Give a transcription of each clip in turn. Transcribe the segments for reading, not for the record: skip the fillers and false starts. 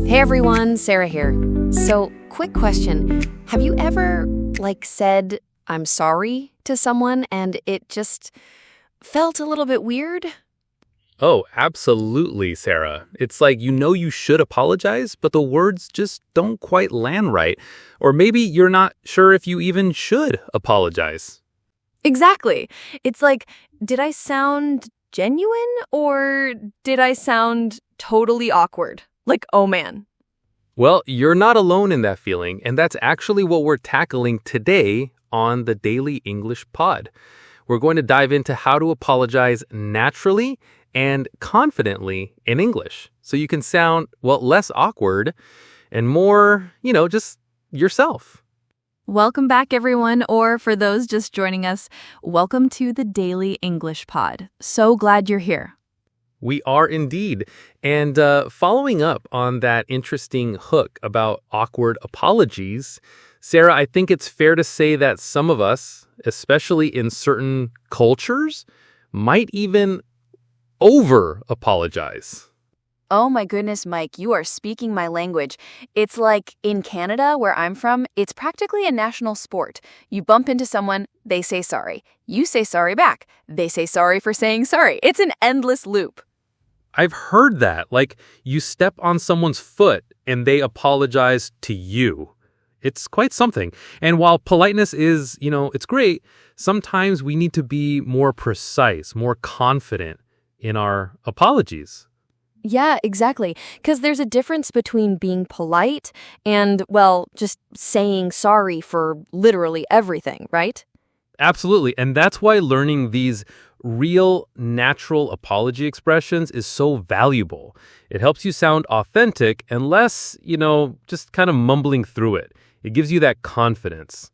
Hey everyone, Sarah here. So, quick question. Have you ever, said, I'm sorry to someone and it just felt a little bit weird? Oh, absolutely, Sarah. It's like you should apologize, but the words just don't quite land right. Or maybe you're not sure if you even should apologize. Exactly. It's like, did I sound genuine or did I sound totally awkward? Like, oh man. Well, you're not alone in that feeling, and that's actually what we're tackling today on the Daily English Pod. We're going to dive into how to apologize naturally and confidently in English so you can sound, less awkward and more, just yourself. Welcome back, everyone, or for those just joining us, welcome to the Daily English Pod. So glad you're here. We are indeed. And following up on that interesting hook about awkward apologies, Sarah, I think it's fair to say that some of us, especially in certain cultures, might even over-apologize. Oh my goodness, Mike, you are speaking my language. It's like in Canada, where I'm from, it's practically a national sport. You bump into someone, they say sorry. You say sorry back. They say sorry for saying sorry. It's an endless loop. I've heard that. Like, you step on someone's foot and they apologize to you. It's quite something. And while politeness is, it's great, sometimes we need to be more precise, more confident in our apologies. Yeah, exactly. Because there's a difference between being polite and, just saying sorry for literally everything, right? Absolutely. And that's why learning these real, natural apology expressions is so valuable. It helps you sound authentic and less, just kind of mumbling through it. It gives you that confidence.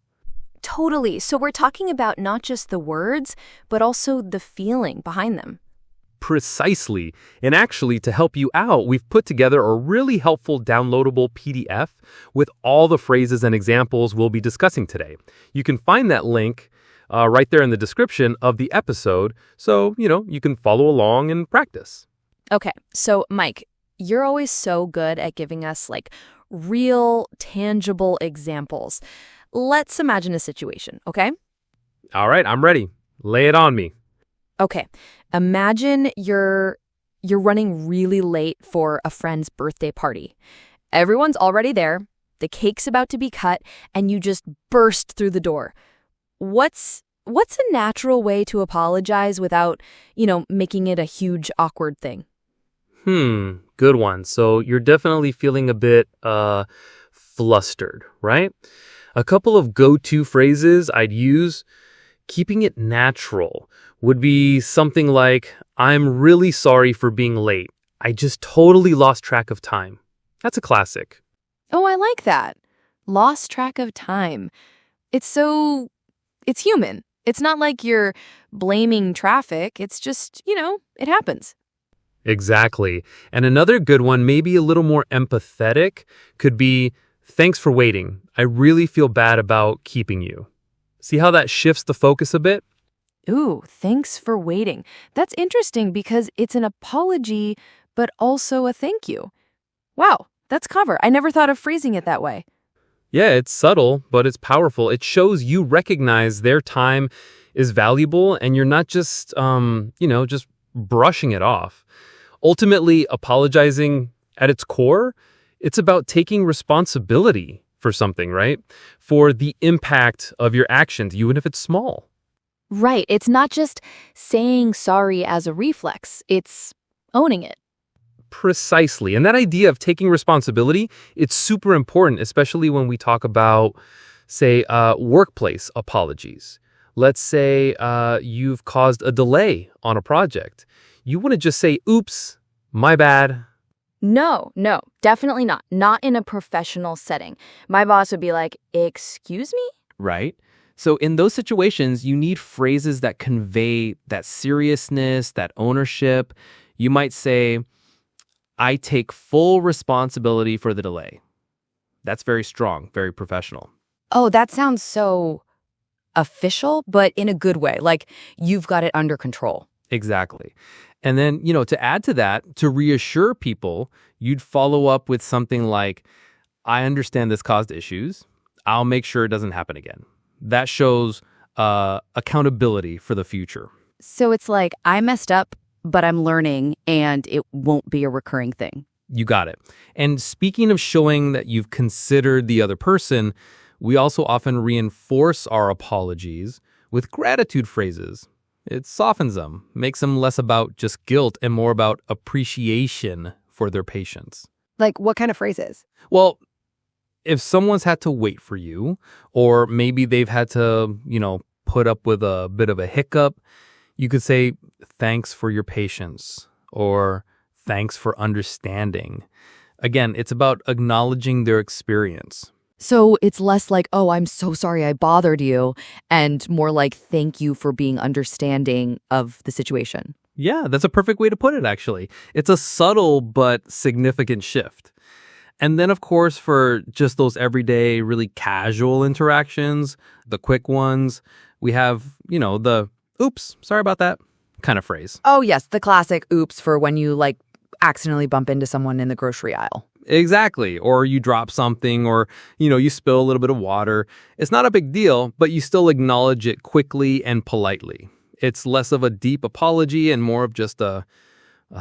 Totally. So we're talking about not just the words, but also the feeling behind them. Precisely. And actually, to help you out, we've put together a really helpful downloadable PDF with all the phrases and examples we'll be discussing today. You can find that link right there in the description of the episode, so, you can follow along and practice. Okay, so Mike, you're always so good at giving us real, tangible examples. Let's imagine a situation, okay? All right, I'm ready. Lay it on me. Okay, imagine you're running really late for a friend's birthday party. Everyone's already there, the cake's about to be cut, and you just burst through the door. What's a natural way to apologize without, making it a huge awkward thing? Good one. So you're definitely feeling a bit flustered, right? A couple of go-to phrases I'd use, keeping it natural, would be something like, I'm really sorry for being late. I just totally lost track of time. That's a classic. Oh, I like that. Lost track of time. It's human. It's not like you're blaming traffic. It's just, it happens. Exactly. And another good one, maybe a little more empathetic, could be, thanks for waiting. I really feel bad about keeping you. See how that shifts the focus a bit? Ooh, thanks for waiting. That's interesting because it's an apology, but also a thank you. Wow, that's clever. I never thought of phrasing it that way. Yeah, it's subtle, but it's powerful. It shows you recognize their time is valuable and you're not just, just brushing it off. Ultimately, apologizing at its core, it's about taking responsibility for something, right? For the impact of your actions, even if it's small. Right. It's not just saying sorry as a reflex. It's owning it. Precisely. And that idea of taking responsibility, it's super important, especially when we talk about, say, workplace apologies. Let's say you've caused a delay on a project. You want to just say, oops, my bad. No, definitely not. Not in a professional setting. My boss would be like, excuse me? Right? So in those situations, you need phrases that convey that seriousness, that ownership. You might say, I take full responsibility for the delay. That's very strong, very professional. Oh, that sounds so official, but in a good way. Like you've got it under control. Exactly. And then, to add to that, to reassure people, you'd follow up with something like, I understand this caused issues. I'll make sure it doesn't happen again. That shows accountability for the future. So it's like, I messed up, but I'm learning, and it won't be a recurring thing. You got it. And speaking of showing that you've considered the other person, we also often reinforce our apologies with gratitude phrases. It softens them, makes them less about just guilt and more about appreciation for their patience. Like what kind of phrases? Well, if someone's had to wait for you, or maybe they've had to, put up with a bit of a hiccup, you could say, thanks for your patience, or thanks for understanding. Again, it's about acknowledging their experience. So it's less like, oh, I'm so sorry I bothered you, and more like, thank you for being understanding of the situation. Yeah, that's a perfect way to put it, actually. It's a subtle but significant shift. And then, of course, for just those everyday, really casual interactions, the quick ones, we have, the oops, sorry about that kind of phrase. Oh, yes, the classic oops for when you accidentally bump into someone in the grocery aisle. Exactly. Or you drop something, or, you spill a little bit of water. It's not a big deal, but you still acknowledge it quickly and politely. It's less of a deep apology and more of just a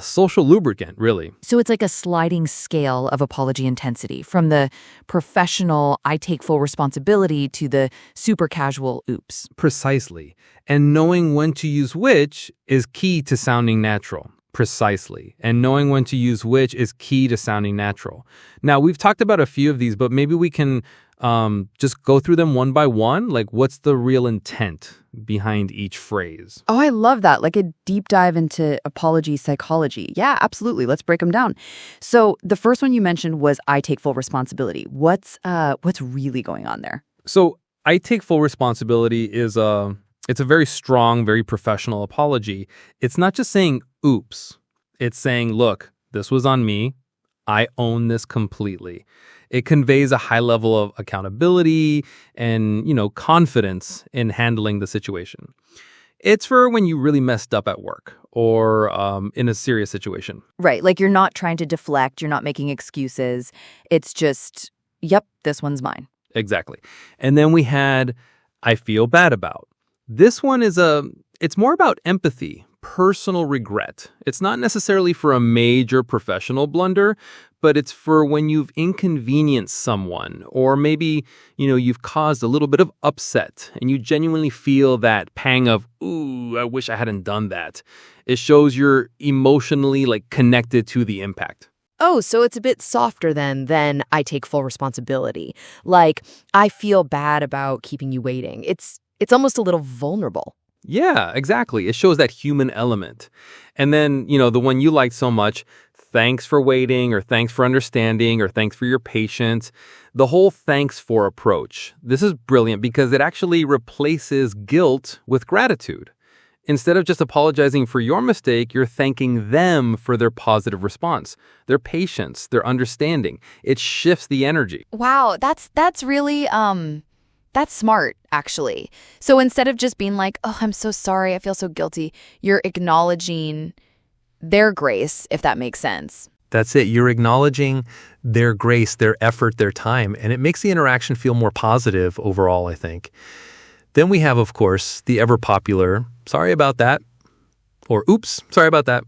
social lubricant, really. So it's like a sliding scale of apology intensity, from the professional, I take full responsibility, to the super casual oops. Precisely. And knowing when to use which is key to sounding natural. Precisely. And knowing when to use which is key to sounding natural. Now, we've talked about a few of these, but maybe we can just go through them one by one. Like, what's the real intent behind each phrase? Oh, I love that. Like a deep dive into apology psychology. Yeah, absolutely. Let's break them down. So the first one you mentioned was I take full responsibility. What's really going on there? So I take full responsibility it's a very strong, very professional apology. It's not just saying oops. It's saying, look, this was on me. I own this completely. It conveys a high level of accountability and, confidence in handling the situation. It's for when you really messed up at work or in a serious situation. Right. Like you're not trying to deflect. You're not making excuses. It's just, yep, this one's mine. Exactly. And then we had I feel bad about. This one it's more about empathy, personal regret. It's not necessarily for a major professional blunder, but it's for when you've inconvenienced someone, or maybe, you've caused a little bit of upset and you genuinely feel that pang of, ooh, I wish I hadn't done that. It shows you're emotionally connected to the impact. Oh, so it's a bit softer than I take full responsibility. Like, I feel bad about keeping you waiting. It's almost a little vulnerable. Yeah, exactly. It shows that human element. And then, the one you liked so much, thanks for waiting, or thanks for understanding, or thanks for your patience. The whole thanks for approach. This is brilliant because it actually replaces guilt with gratitude. Instead of just apologizing for your mistake, you're thanking them for their positive response, their patience, their understanding. It shifts the energy. Wow, that's really that's smart, actually. So instead of just being like, oh, I'm so sorry, I feel so guilty, you're acknowledging their grace, if that makes sense. That's it. You're acknowledging their grace, their effort, their time, and it makes the interaction feel more positive overall, I think. Then we have, of course, the ever popular, sorry about that, or oops, sorry about that.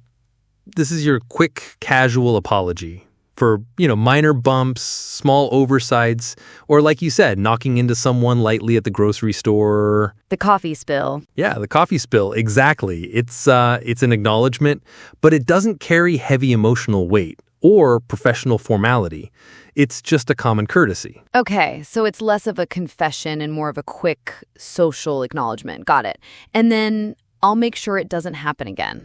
This is your quick, casual apology for, minor bumps, small oversights, or like you said, knocking into someone lightly at the grocery store. The coffee spill. Yeah, the coffee spill, exactly. It's an acknowledgement, but it doesn't carry heavy emotional weight or professional formality. It's just a common courtesy. Okay, so it's less of a confession and more of a quick social acknowledgement. Got it. And then I'll make sure it doesn't happen again.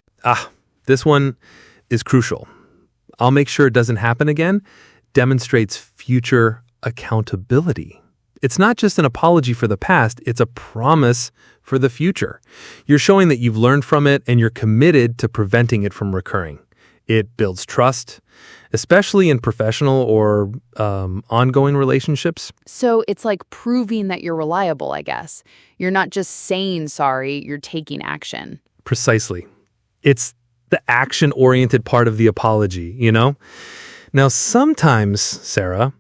This one is crucial. I'll make sure it doesn't happen again demonstrates future accountability. It's not just an apology for the past, it's a promise for the future. You're showing that you've learned from it and you're committed to preventing it from recurring. It builds trust, especially in professional or ongoing relationships. So it's like proving that you're reliable, I guess. You're not just saying sorry, you're taking action. Precisely. It's the action-oriented part of the apology, you know? Now, sometimes, Sarah,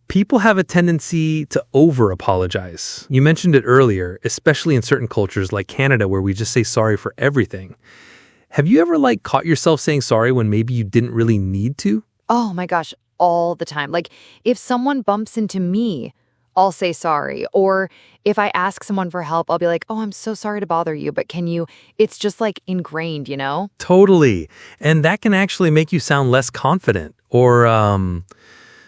people have a tendency to over-apologize. You mentioned it earlier, especially in certain cultures like Canada where we just say sorry for everything. Have you ever caught yourself saying sorry when maybe you didn't really need to? Oh my gosh, all the time. Like if someone bumps into me, I'll say sorry. Or if I ask someone for help, I'll be like, oh, I'm so sorry to bother you, but can you? It's just ingrained, you know? Totally. And that can actually make you sound less confident. Or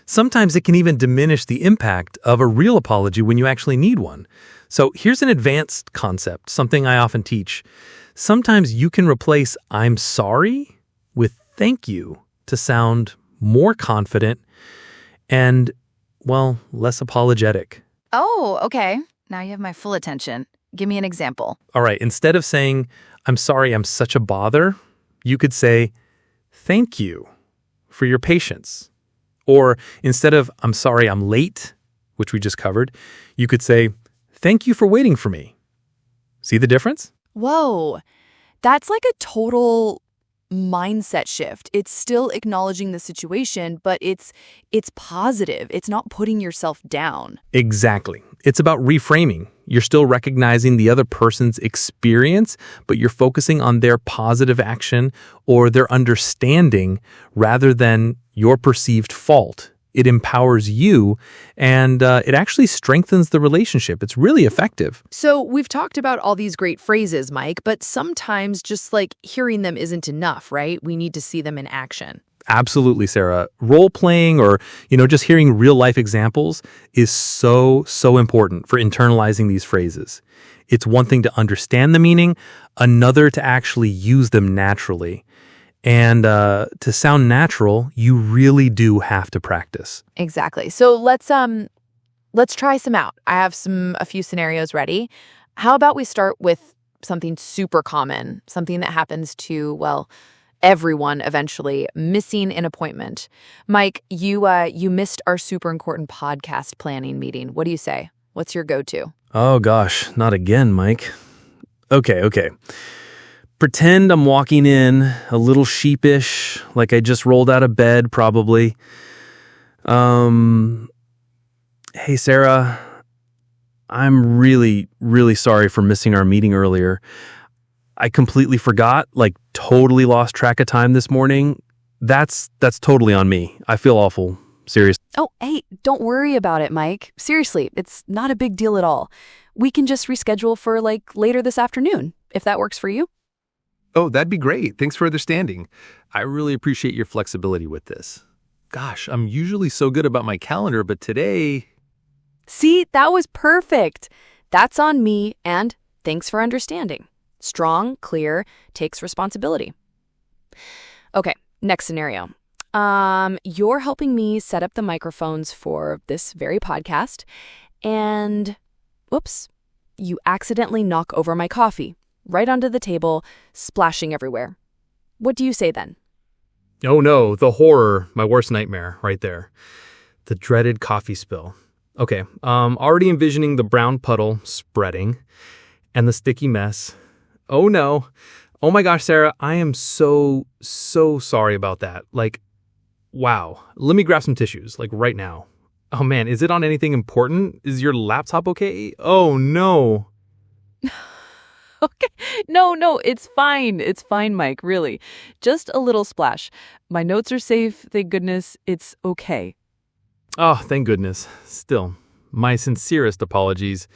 sometimes it can even diminish the impact of a real apology when you actually need one. So here's an advanced concept, something I often teach. Sometimes you can replace I'm sorry with thank you to sound more confident and, well, less apologetic. Oh, okay. Now you have my full attention. Give me an example. All right, instead of saying, I'm sorry I'm such a bother, you could say, thank you for your patience. Or instead of, I'm sorry I'm late, which we just covered, you could say, thank you for waiting for me. See the difference? Whoa, that's like a total mindset shift. It's still acknowledging the situation, but it's positive. It's not putting yourself down. Exactly. It's about reframing. You're still recognizing the other person's experience, but you're focusing on their positive action or their understanding rather than your perceived fault. It empowers you, and it actually strengthens the relationship. It's really effective. So we've talked about all these great phrases, Mike, but sometimes just hearing them isn't enough, right? We need to see them in action. Absolutely, Sarah. Role-playing or, just hearing real-life examples is so important for internalizing these phrases. It's one thing to understand the meaning, another to actually use them naturally. And to sound natural, you really do have to practice. Exactly. So let's try some out. I have a few scenarios ready. How about we start with something super common, something that happens to, well, everyone eventually, missing an appointment. Mike, you missed our super important podcast planning meeting. What do you say? What's your go-to? Oh gosh, not again, Mike. Okay. Pretend I'm walking in a little sheepish, like I just rolled out of bed, probably. Hey, Sarah, I'm really, really sorry for missing our meeting earlier. I completely forgot, totally lost track of time this morning. That's totally on me. I feel awful. Serious. Oh, hey, don't worry about it, Mike. Seriously, it's not a big deal at all. We can just reschedule for later this afternoon, if that works for you. Oh, that'd be great. Thanks for understanding. I really appreciate your flexibility with this. Gosh, I'm usually so good about my calendar, but today... See, that was perfect. That's on me, and thanks for understanding. Strong, clear, takes responsibility. Okay, next scenario. You're helping me set up the microphones for this very podcast, and whoops, you accidentally knock over my coffee. Right onto the table, splashing everywhere. What do you say then? Oh no, the horror, my worst nightmare, right there. The dreaded coffee spill. Okay, already envisioning the brown puddle spreading and the sticky mess. Oh no. Oh my gosh, Sarah, I am so sorry about that. Wow. Let me grab some tissues, right now. Oh man, is it on anything important? Is your laptop okay? Oh no. Okay. No, it's fine. It's fine, Mike, really. Just a little splash. My notes are safe, thank goodness. It's okay. Oh, thank goodness. Still, my sincerest apologies.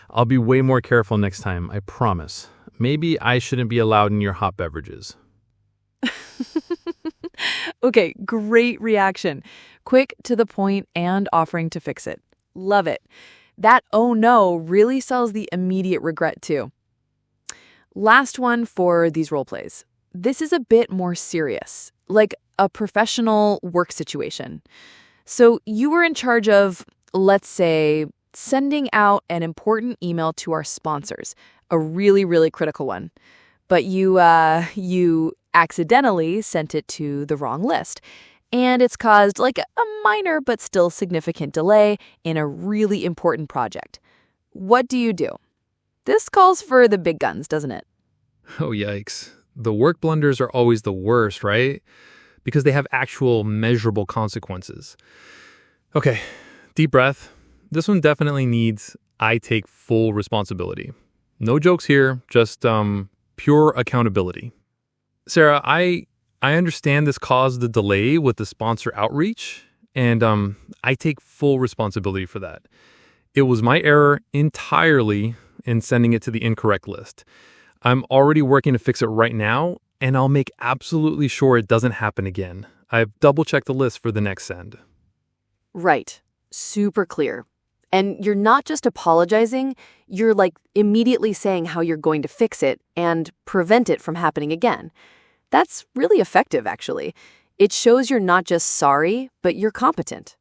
I'll be way more careful next time, I promise. Maybe I shouldn't be allowed in your hot beverages. Okay, great reaction. Quick, to the point, and offering to fix it. Love it. That oh no really sells the immediate regret too. Last one for these role plays. This is a bit more serious, like a professional work situation. So you were in charge of, let's say, sending out an important email to our sponsors, a really, really critical one. But you accidentally sent it to the wrong list. And it's caused a minor but still significant delay in a really important project. What do you do? This calls for the big guns, doesn't it? Oh, yikes. The work blunders are always the worst, right? Because they have actual measurable consequences. Okay, deep breath. This one definitely needs I take full responsibility. No jokes here, just pure accountability. Sarah, I understand this caused a delay with the sponsor outreach, and I take full responsibility for that. It was my error entirely in sending it to the incorrect list. I'm already working to fix it right now, and I'll make absolutely sure it doesn't happen again. I've double-checked the list for the next send. Right. Super clear. And you're not just apologizing, you're immediately saying how you're going to fix it and prevent it from happening again. That's really effective, actually. It shows you're not just sorry, but you're competent.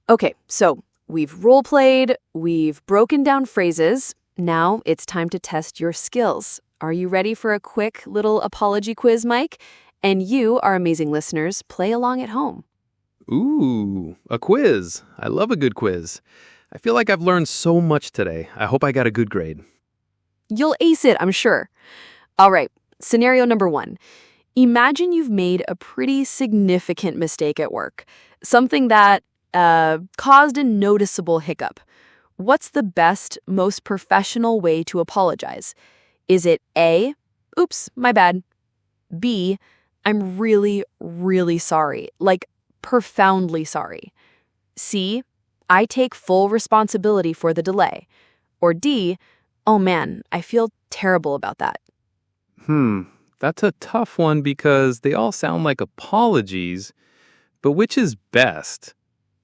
Okay, so we've role-played, we've broken down phrases. Now it's time to test your skills. Are you ready for a quick little apology quiz, Mike? And you, our amazing listeners, play along at home. Ooh, a quiz. I love a good quiz. I feel like I've learned so much today. I hope I got a good grade. You'll ace it, I'm sure. All right, scenario number 1. Imagine you've made a pretty significant mistake at work, something that caused a noticeable hiccup. What's the best, most professional way to apologize? Is it A, oops, my bad, B, I'm really, really sorry, profoundly sorry, C, I take full responsibility for the delay, or D, oh man, I feel terrible about that? That's a tough one because they all sound like apologies, but which is best?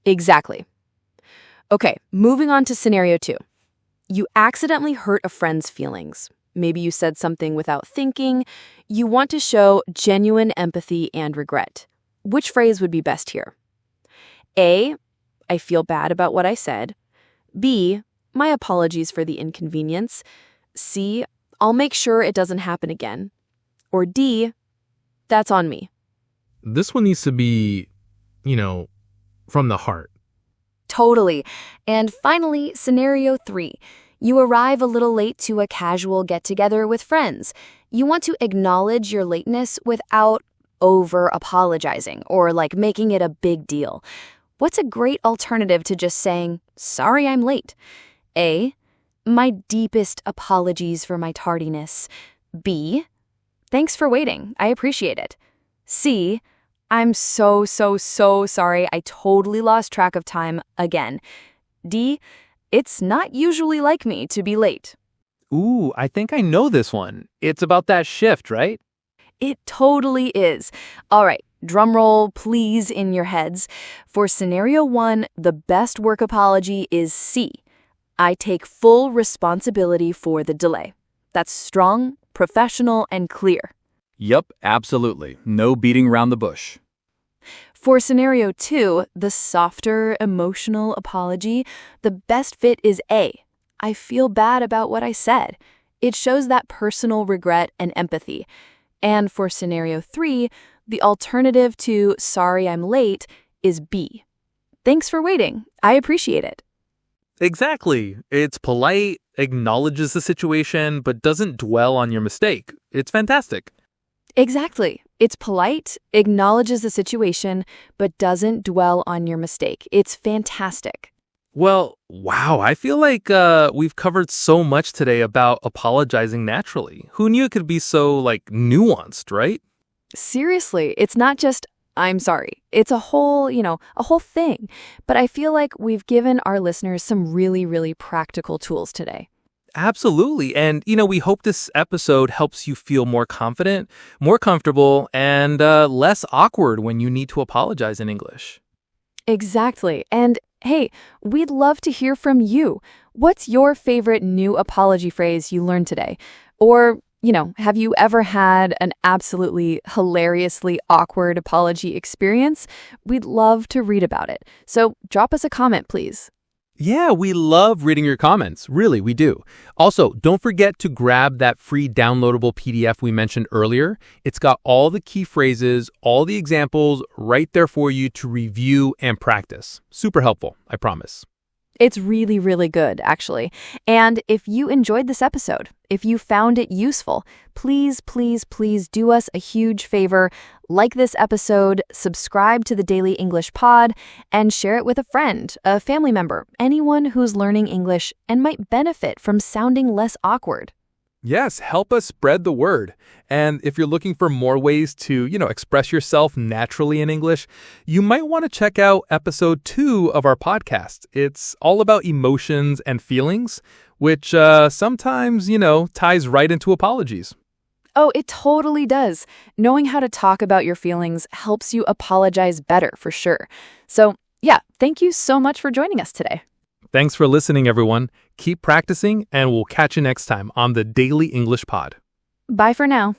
Exactly. Okay, moving on to scenario 2. You accidentally hurt a friend's feelings. Maybe you said something without thinking. You want to show genuine empathy and regret. Which phrase would be best here? A, I feel bad about what I said. B, my apologies for the inconvenience. C, I'll make sure it doesn't happen again. Or D, that's on me. This one needs to be, from the heart. Totally. And finally, scenario 3. You arrive a little late to a casual get-together with friends. You want to acknowledge your lateness without over-apologizing or making it a big deal. What's a great alternative to just saying, sorry I'm late? A, my deepest apologies for my tardiness. B, thanks for waiting. I appreciate it. C, I'm so sorry. I totally lost track of time again. D, it's not usually like me to be late. Ooh, I think I know this one. It's about that shift, right? It totally is. All right, drum roll, please, in your heads. For scenario 1, the best work apology is C. I take full responsibility for the delay. That's strong, professional, and clear. Yup, absolutely. No beating around the bush. For scenario 2, the softer, emotional apology, the best fit is A. I feel bad about what I said. It shows that personal regret and empathy. And for scenario 3, the alternative to sorry I'm late is B. Thanks for waiting. I appreciate it. Exactly. It's polite, acknowledges the situation, but doesn't dwell on your mistake. It's fantastic. Exactly. It's polite, acknowledges the situation, but doesn't dwell on your mistake. It's fantastic. Well, wow, I feel like we've covered so much today about apologizing naturally. Who knew it could be so, nuanced, right? Seriously, it's not just, I'm sorry. It's a whole thing. But I feel like we've given our listeners some really, really practical tools today. Absolutely. And, we hope this episode helps you feel more confident, more comfortable, and less awkward when you need to apologize in English. Exactly. And hey, we'd love to hear from you. What's your favorite new apology phrase you learned today? Or, have you ever had an absolutely hilariously awkward apology experience? We'd love to read about it. So drop us a comment, please. Yeah, we love reading your comments. Really, we do. Also, don't forget to grab that free downloadable PDF we mentioned earlier. It's got all the key phrases, all the examples right there for you to review and practice. Super helpful, I promise. It's really, really good, actually. And if you enjoyed this episode, if you found it useful, please, please, please do us a huge favor. Like this episode, subscribe to the Daily English Pod, and share it with a friend, a family member, anyone who's learning English and might benefit from sounding less awkward. Yes, help us spread the word. And if you're looking for more ways to, express yourself naturally in English, you might want to check out episode 2 of our podcast. It's all about emotions and feelings, which sometimes, ties right into apologies. Oh, it totally does. Knowing how to talk about your feelings helps you apologize better, for sure. So, yeah, thank you so much for joining us today. Thanks for listening, everyone. Keep practicing, and we'll catch you next time on the Daily English Pod. Bye for now.